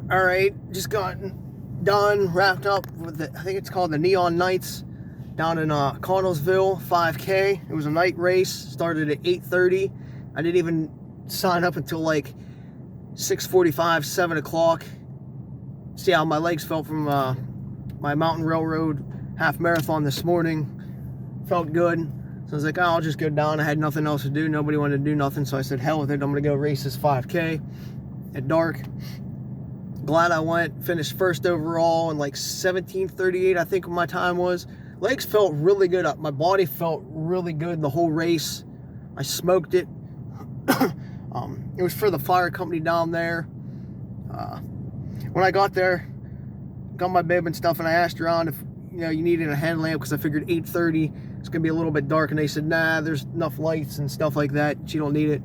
All right, just got done, wrapped up with I think it's called the Neon Nights down in Connellsville 5K. It was a night race, started at 8:30. I didn't even sign up until like 6:45, 7 o'clock. See how my legs felt from my Mountain Railroad half marathon this morning. Felt good. So I was like, oh, I'll just go down. I had nothing else to do. Nobody wanted to do nothing. So I said, hell with it. I'm going to go race this 5K at dark. Glad I went. Finished first overall in like 17:38, I think my time was. Legs felt really good. My body felt really good the whole race. I smoked it. It was for the fire company down there. When I got there, got my bib and stuff, and I asked around if you needed a headlamp because I figured 8:30 it's gonna be a little bit dark, and they said nah, there's enough lights and stuff like that. You don't need it,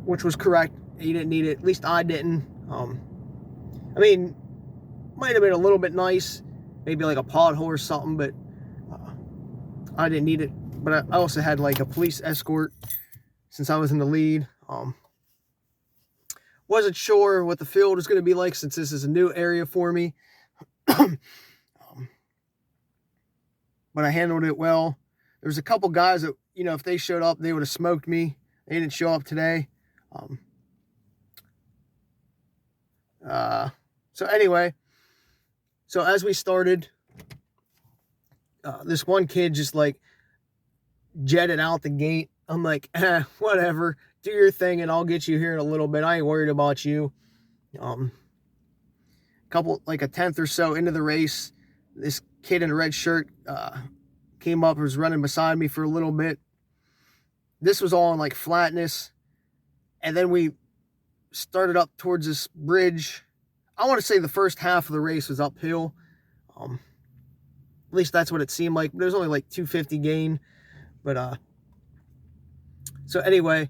which was correct. You didn't need it. At least I didn't. I mean, might have been a little bit nice, maybe like a pothole or something, but I didn't need it. But I also had like a police escort since I was in the lead. Wasn't sure what the field was going to be like since this is a new area for me. But I handled it well. There was a couple guys that, if they showed up, they would have smoked me. They didn't show up today. So anyway, so as we started, this one kid just like jetted out the gate. I'm like, whatever, do your thing and I'll get you here in a little bit. I ain't worried about you. Couple, like a 10th or so into the race, this kid in a red shirt came up and was running beside me for a little bit. This was all in like flatness. And then we started up towards this bridge. I want to say the first half of the race was uphill. At least that's what it seemed like. There was only like 250 gain. But so anyway,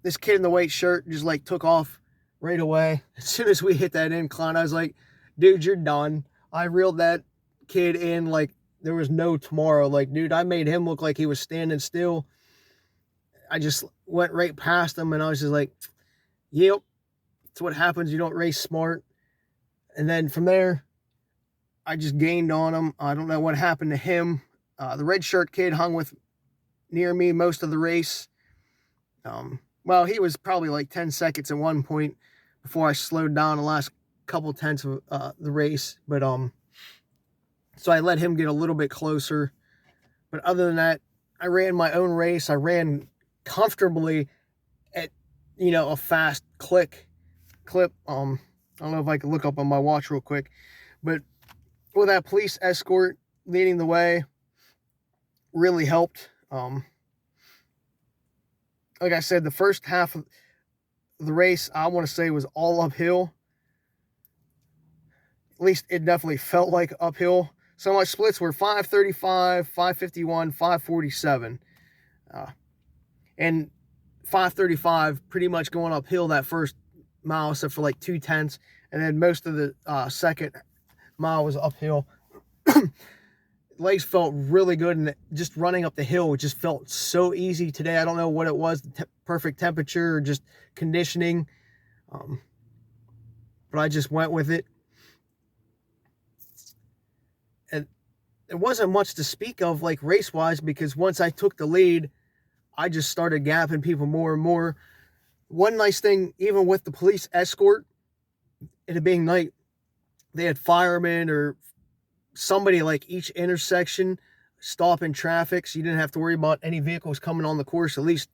this kid in the white shirt just like took off right away. As soon as we hit that incline, I was like, dude, you're done. I reeled that kid in like there was no tomorrow. Like, dude, I made him look like he was standing still. I just went right past him and I was just like, yep, that's what happens. You don't race smart. And then from there, I just gained on him. I don't know what happened to him. The red shirt kid hung with near me most of the race. Well, he was probably like 10 seconds at one point before I slowed down the last couple tenths of the race. But so I let him get a little bit closer. But other than that, I ran my own race. I ran comfortably at a fast clip. I don't know if I can look up on my watch real quick, but with that police escort leading the way really helped. Like I said, the first half of the race, I want to say, was all uphill. At least it definitely felt like uphill. So my splits were 5:35, 5:51, 5:47. And 5:35 pretty much going uphill that first mile, except for like 2/10. And then most of the second mile was uphill. Legs felt really good, and just running up the hill, it just felt so easy today. I don't know what it was, the perfect temperature or just conditioning. But I just went with it. And there wasn't much to speak of like race-wise, because once I took the lead, I just started gapping people more and more. One nice thing, even with the police escort, it being night, they had firemen or somebody like each intersection stopping traffic, so you didn't have to worry about any vehicles coming on the course. At least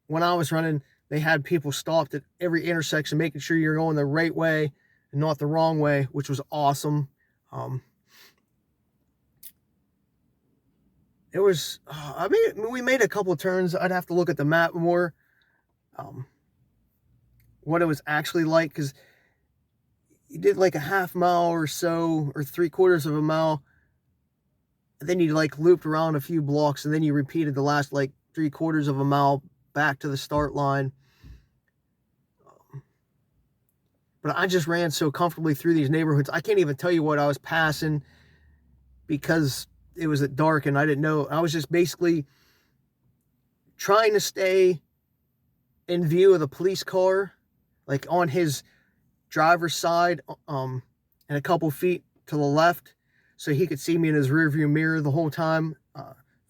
when I was running, they had people stopped at every intersection, making sure you're going the right way and not the wrong way, which was awesome. It was, I mean, we made a couple of turns. I'd have to look at the map more, what it was actually like, because you did like a half mile or so, or 3/4 of a mile, and then you like looped around a few blocks, and then you repeated the last like 3/4 of a mile back to the start line. But I just ran so comfortably through these neighborhoods. I can't even tell you what I was passing because it was at dark and I didn't know. I was just basically trying to stay in view of the police car, like on his driver's side and a couple feet to the left so he could see me in his rearview mirror the whole time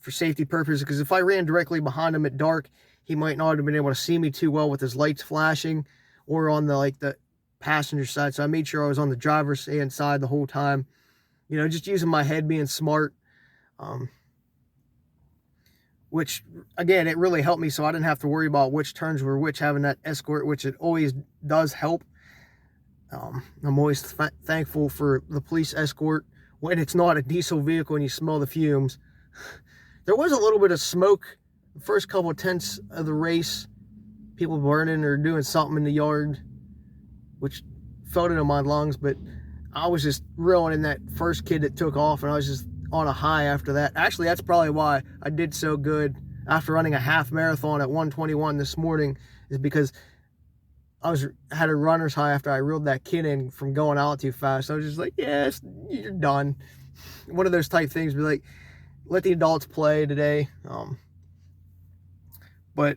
for safety purposes, because if I ran directly behind him at dark, he might not have been able to see me too well with his lights flashing or on the passenger side. So I made sure I was on the driver's side the whole time, you know, just using my head, being smart, which again, it really helped me, so I didn't have to worry about which turns were which, having that escort, which it always does help. I'm always thankful for the police escort when it's not a diesel vehicle and you smell the fumes. There was a little bit of smoke the first couple of tenths of the race, people burning or doing something in the yard, which felt into my lungs, but I was just reeling in that first kid that took off, and I was just on a high after that. Actually, that's probably why I did so good after running a half marathon at 1:21 this morning, is because I had a runner's high after I reeled that kid in from going out too fast. I was just like, yes, you're done. One of those type things, be like, let the adults play today. But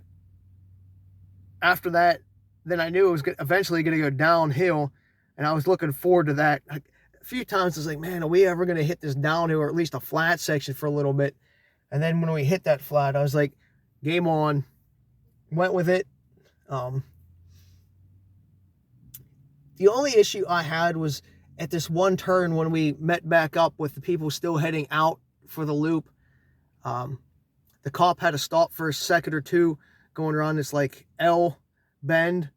after that, then I knew it was eventually going to go downhill, and I was looking forward to that. A few times I was like, man, are we ever going to hit this downhill, or at least a flat section for a little bit? And then when we hit that flat, I was like, game on. Went with it. The only issue I had was at this one turn when we met back up with the people still heading out for the loop. The cop had to stop for a second or two going around this like L bend.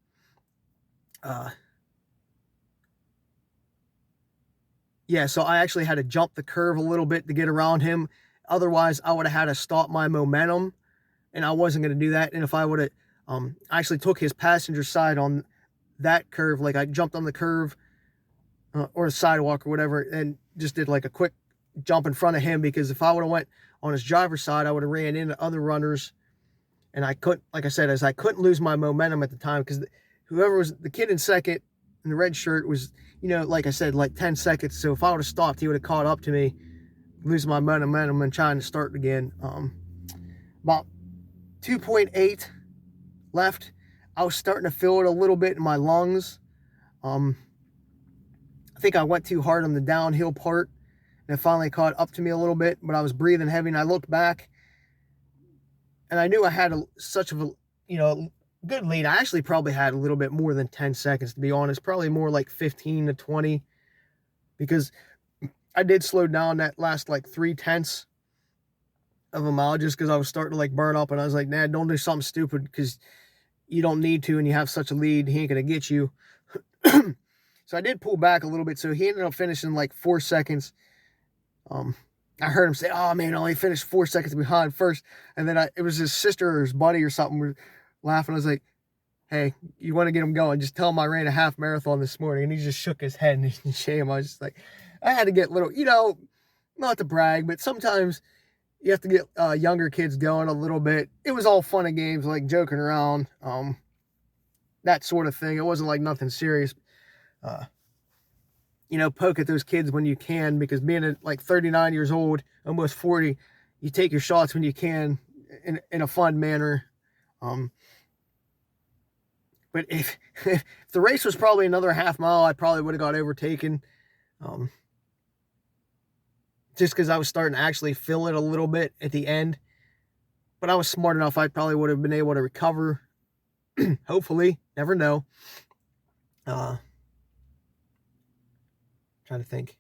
Yeah, so I actually had to jump the curve a little bit to get around him. Otherwise, I would have had to stop my momentum, and I wasn't going to do that. And if I would have actually took his passenger side on that curve, like I jumped on the curve or the sidewalk or whatever, and just did like a quick jump in front of him, because if I would have went on his driver's side, I would have ran into other runners, and I couldn't, like I said, I couldn't lose my momentum at the time, because whoever was the kid in second in the red shirt was, you know, like I said, like 10 seconds. So if I would have stopped, he would have caught up to me, losing my momentum and trying to start again. About 2.8 left. I was starting to feel it a little bit in my lungs. I think I went too hard on the downhill part, and it finally caught up to me a little bit, but I was breathing heavy, and I looked back, and I knew I had such a, you know, good lead. I actually probably had a little bit more than 10 seconds, to be honest, probably more like 15 to 20, because I did slow down that last like 3/10 of a mile, just because I was starting to like burn up, and I was like, nah, don't do something stupid, because you don't need to, and you have such a lead, he ain't gonna get you. So I did pull back a little bit, so he ended up finishing like 4 seconds. I heard him say, oh man, I only finished 4 seconds behind first, and then it was his sister or his buddy or something were laughing. I was like, hey, you want to get him going, just tell him I ran a half marathon this morning. And he just shook his head in shame. I was just like, I had to get little, you know, not to brag, but sometimes you have to get younger kids going a little bit. It was all fun and games, like joking around, that sort of thing. It wasn't like nothing serious. You know, poke at those kids when you can, because being at like 39 years old, almost 40, you take your shots when you can in a fun manner. But if the race was probably another half mile, I probably would have got overtaken. Just because I was starting to actually feel it a little bit at the end. But I was smart enough, I probably would have been able to recover. Hopefully, never know. Trying to think.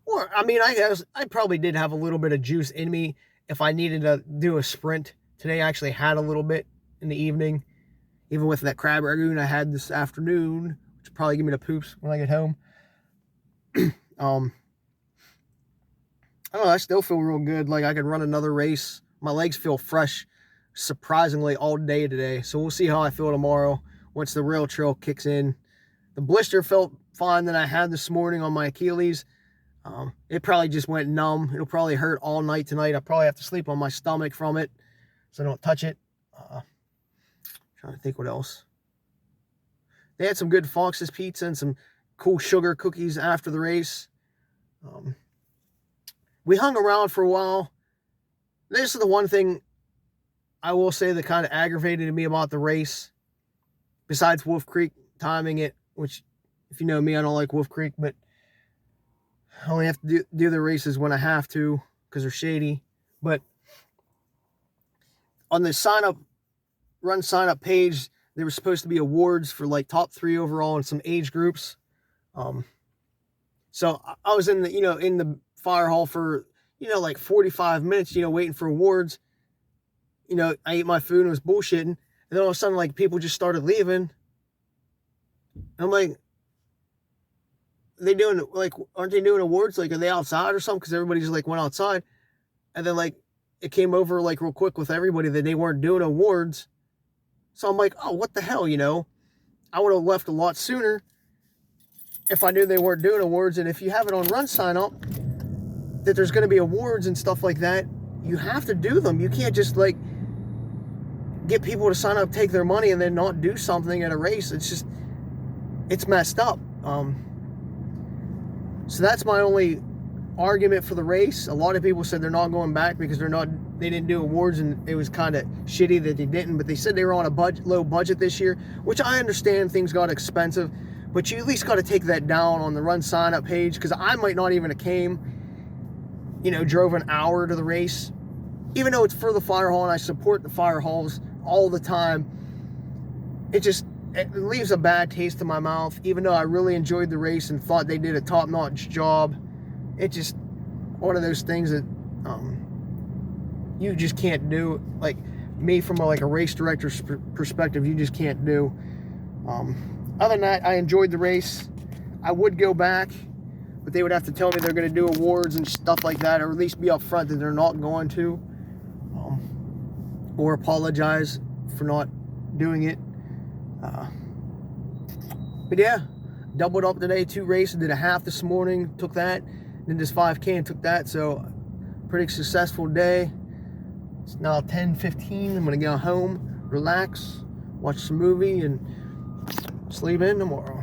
Or, I mean, I guess I probably did have a little bit of juice in me if I needed to do a sprint. Today I actually had a little bit in the evening, even with that crab ragoon I had this afternoon, which will probably give me the poops when I get home. I don't know, I still feel real good. Like I could run another race. My legs feel fresh, surprisingly, all day today. So we'll see how I feel tomorrow once the rail trail kicks in. The blister felt fine that I had this morning on my Achilles. It probably just went numb. It'll probably hurt all night tonight. I'll probably have to sleep on my stomach from it, so I don't touch it. Trying to think what else. They had some good Fox's pizza and some cool sugar cookies after the race. We hung around for a while. This is the one thing I will say that kind of aggravated me about the race, besides Wolf Creek timing it, which, if you know me, I don't like Wolf Creek, but I only have to do the races when I have to because they're shady. But on the run sign up page, there was supposed to be awards for like top 3 overall in some age groups. So I was in the fire hall for, like 45 minutes, waiting for awards. I ate my food and was bullshitting. And then all of a sudden, like, people just started leaving. And I'm like, aren't they doing awards? Like, are they outside or something? Because everybody just, like, went outside. And then, like, it came over, like, real quick with everybody that they weren't doing awards. So I'm like, oh, what the hell, I would have left a lot sooner if I knew they weren't doing awards. And if you have it on run sign up that there's going to be awards and stuff like that, you have to do them. You can't just, like, get people to sign up, take their money, and then not do something at a race. It's messed up. So that's my only argument for the race. A lot of people said they're not going back because they didn't do awards, and it was kind of shitty that they didn't. But they said they were on a low budget this year, which I understand. Things got expensive, but you at least got to take that down on the run sign up page, because I might not even have came, drove an hour to the race, even though it's for the fire hall and I support the fire halls all the time. It leaves a bad taste in my mouth, even though I really enjoyed the race and thought they did a top-notch job. It's just one of those things that you just can't do. Like, me, from a race director's perspective, you just can't do. Other than that, I enjoyed the race. I would go back, but they would have to tell me they're going to do awards and stuff like that, or at least be upfront that they're not going to, or apologize for not doing it. But yeah, doubled up today, 2 races, did a half this morning, took that, then this 5K and took that. So pretty successful day. It's now 10:15. I'm gonna go home, relax, watch some movie, and sleep in tomorrow.